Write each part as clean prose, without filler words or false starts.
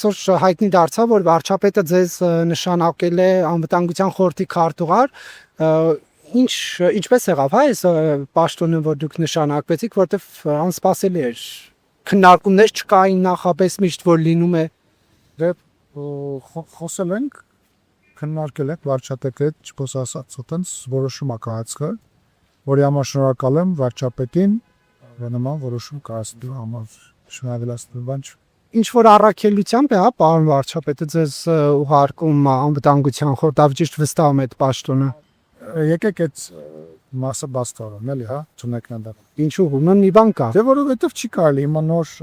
այսօր հայտնի դարձավ, որ վարչապետը ձեզ նշանակել է անվտանգության խորհրդի քարտուղար, ինչպես եղավ, այս պաշտոնը, որ դուք նշանակվեցիք, որտեվ անսպասելի էր, քննարկումներ չկային նախապես միշտ, որ լինում է։ Դե խոսել ենք, քննարկել ենք վարչապետի հետ, չփոս ասած, այտենց որոշում ա կայացել, որի համար շնորհակալ եմ վարչապետին, նման որոշում կայացնելու համար, շնորհավորել բան չէ։ Ինչ որ առաքելությամբ է, հա, պարոն վարչապետը ձեզ ուղարկում անվտանգության խորհրդավ ճիշտ վստահում այդ պաշտոնը։ Եկեք այդ մասը բաց տալով, էլի, հա, ցունեկնա դա։ Ինչու՞ ուրեմն մի բան կա։ Դե որովհետև չի կարելի հիմա նոր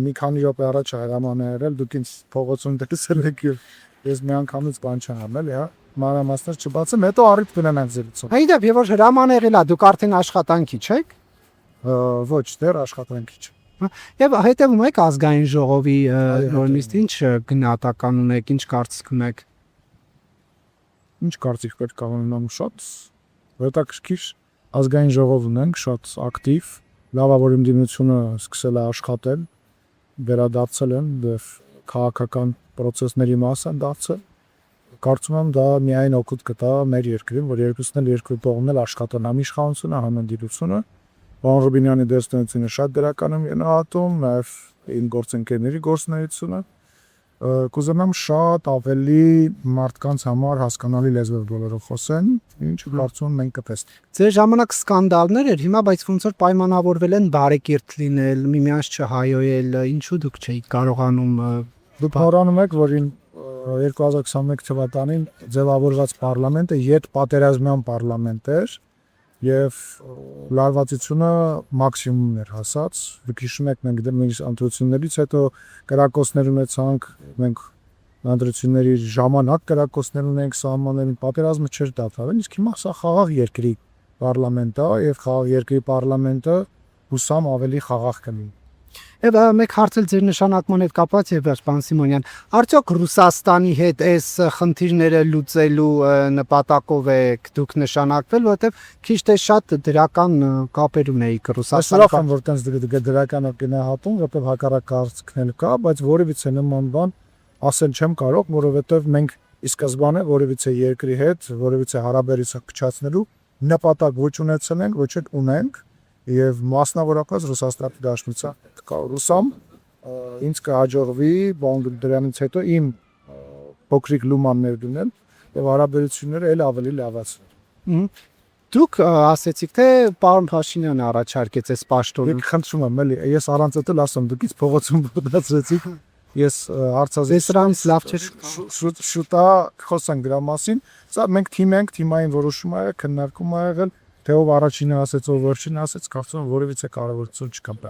մի քանի րոպե առաջ հրաման է եղել, դուք ինձ փողոցում տեսել եք, ես մի անգամից բան չեմ անել, էլի, հա։ Մանրամասներ չբացեմ, հետո առիթ կունենանք ձերից։ Հայդապ, եւ որ հրաման եղել է, դուք արդեն աշխատանքի չեք։ Ոչ, դեռ աշխատանքի չէ։ Եվ հետևում եք ազգային ժողովի նորմիստ, ինչ գնահատական ունեք, ինչ կարծիք ունեք։ Ինչ կարծիք պետք է ունենամ, շատ հետաքրքիր ազգային ժողով ունենք, շատ ակտիվ, լավ է որ ընդդիմությունը սկսել է աշխատել, վերադարձել են, դեռ քաղաքական process-ների մաս են դարձել։ Կարծում եմ դա միայն օգուտ կտա մեր երկրին, որ երկու կողմն էլ աշխատեն, համ իշխանությունը, համ ընդդիմությունը։ Պարոն Ռուբինյանի դերձնությունը շատ դրական եմ գնահատում, նաև իմ գործընկերների գործունեությունը։ Կուզենամ շատ ավելի մարդկանց համար հասկանալի լեզվով բոլորը խոսեն, ինչը կարծում եմ մենք կտեսնենք։ Ձեր ժամանակ սկանդալներ էր, հիմա բայց ոնց որ պայմանավորվել են բարեկիրթ լինել, միմյանց չհայոյել, ինչու դուք չէիք կարողանում։ Դուք մոռանում եք, որ 2021 թվականին ձևավորված պարլամենտը յետպատերազմյան պարլամենտ էր եւ լարվածությունը մաքսիմումն էր հասած։ Դուք հիշում եք, մենք դեռ ընտրություններից հետո կրակոցներ ունեցանք, մենք ընտրությունների ժամանակ կրակոցներ ունենք սահմաններին, պատերազմը չէր դադարել, իսկ հիմա սա խաղաղ երկրի պարլամենտ է եւ խաղաղ երկրի պարլամենտը հուսամ ավելի խաղաղ կլինի։ Եվ մեկ հարց էլ ձեր նշանակման հետ կապված եւ պարոն Սիմոնյան, արդյոք Ռուսաստանի հետ այս խնդիրները լուծելու նպատակով եք դուք նշանակվել, որովհետեւ քիչ թե շատ դրական կապեր ունեիք Ռուսաստանի հետ։ Սրախ եմ, որ տենց դրական գնահատում, որովհետեւ հակառակ կարծիքն էլ կա, բայց որևիցե նման բան ասել չեմ կարող, որովհետեւ մենք ի սկզբանե որևիցե երկրի հետ, որևիցե հարաբերություն փչացնելու նպատակ ոչ ունեցել ենք, ոչ էլ ունենք։ Եվ մասնավորապես Ռուսաստանի Դաշնության հետ կա Ռուսամ, ինձ կհաջողվի դրանից հետո իմ փոքրիկ լումաններ դնել եւ հարաբերությունները էլ ավելի լավացնել։ Դուք ասեցիք, թե պարոն Փաշինյանը առաջարկեց այս պաշտոնը։ Եք խնդրում եմ, էլի, ես առանց դա ասեմ, դուք ինձ փողոցում բդացրեցիք։ Ես հարցազրույց սրանից լավ չէ։ Շուտա խոսանք դրա մասին։ Սա մենք թիմ ենք, թիմային որոշում ա եղել, քննարկում ա եղել, թե ով առաջինը ասեց, ով վերջինը ասեց, կարծում եմ որևիցե կարևորություն չկա։